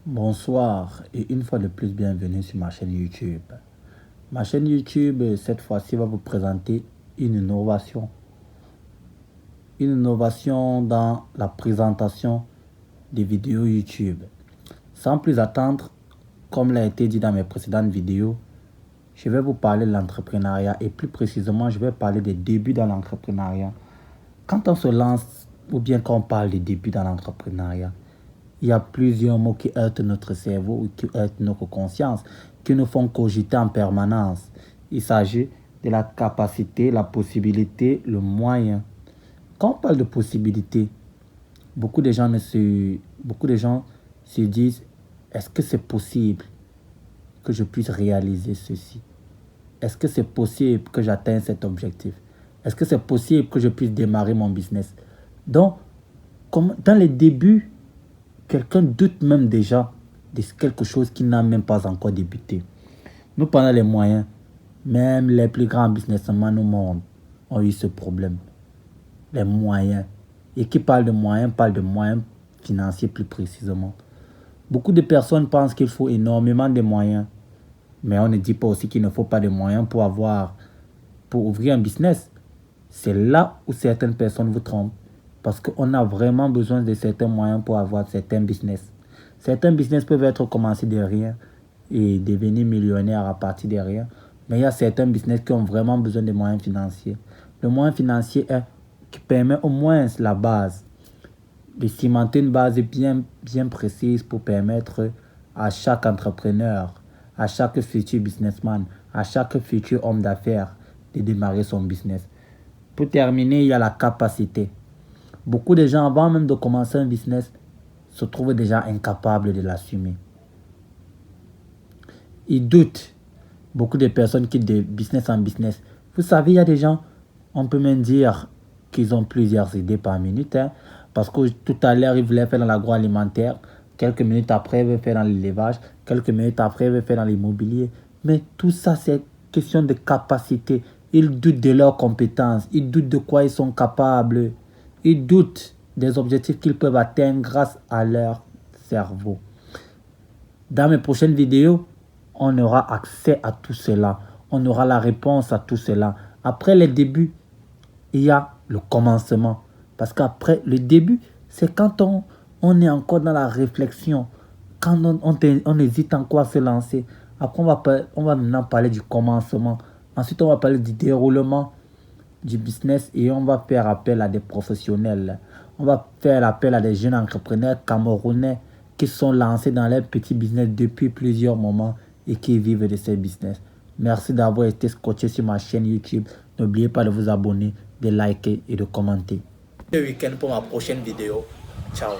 Bonsoir et une fois de plus bienvenue sur ma chaîne YouTube. Ma chaîne YouTube cette fois-ci va vous présenter une innovation. Une innovation dans la présentation des vidéos YouTube. Sans plus attendre, comme l'a été dit dans mes précédentes vidéos, je vais vous parler de l'entrepreneuriat et plus précisément je vais parler des débuts dans l'entrepreneuriat. Quand on se lance ou bien quand on parle des débuts dans l'entrepreneuriat, il y a plusieurs mots qui heurtent notre cerveau ou qui heurtent notre conscience, qui nous font cogiter en permanence. Il s'agit de la capacité, la possibilité, le moyen. Quand on parle de possibilité, beaucoup de gens se disent, est-ce que c'est possible que je puisse réaliser ceci? Est-ce que c'est possible que j'atteigne cet objectif? Est-ce que c'est possible que je puisse démarrer mon business? Donc, dans les débuts, quelqu'un doute même déjà de quelque chose qui n'a même pas encore débuté. Nous prenons les moyens. Même les plus grands businessmen au monde ont eu ce problème. Les moyens. Et qui parle de moyens financiers plus précisément. Beaucoup de personnes pensent qu'il faut énormément de moyens. Mais on ne dit pas aussi qu'il ne faut pas de moyens pour ouvrir un business. C'est là où certaines personnes vous trompent. Parce qu'on a vraiment besoin de certains moyens pour avoir certains business. Certains business peuvent être commencés de rien et devenir millionnaires à partir de rien. Mais il y a certains business qui ont vraiment besoin de moyens financiers. Le moyen financier qui permet au moins la base. De cimenter une base bien précise pour permettre à chaque entrepreneur, à chaque futur businessman, à chaque futur homme d'affaires de démarrer son business. Pour terminer, il y a la capacité. Beaucoup de gens, avant même de commencer un business, se trouvent déjà incapables de l'assumer. Ils doutent. Beaucoup de personnes quittent de business en business. Vous savez, il y a des gens, on peut même dire qu'ils ont plusieurs idées par minute. Parce que tout à l'heure, ils voulaient faire dans l'agroalimentaire. Quelques minutes après, ils veulent faire dans l'élevage. Quelques minutes après, ils veulent faire dans l'immobilier. Mais tout ça, c'est question de capacité. Ils doutent de leurs compétences. Ils doutent de quoi ils sont capables. Ils doutent des objectifs qu'ils peuvent atteindre grâce à leur cerveau. Dans mes prochaines vidéos, on aura accès à tout cela. On aura la réponse à tout cela. Après les débuts, il y a le commencement. Parce qu'après le début, c'est quand on est encore dans la réflexion. Quand on hésite encore à se lancer. Après, on va maintenant parler du commencement. Ensuite, on va parler du déroulement du business et on va faire appel à des professionnels. On va faire appel à des jeunes entrepreneurs camerounais qui sont lancés dans leur petit business depuis plusieurs moments et qui vivent de ces business. Merci d'avoir été scotché sur ma chaîne YouTube. N'oubliez pas de vous abonner, de liker et de commenter. Ce week-end pour ma prochaine vidéo. Ciao.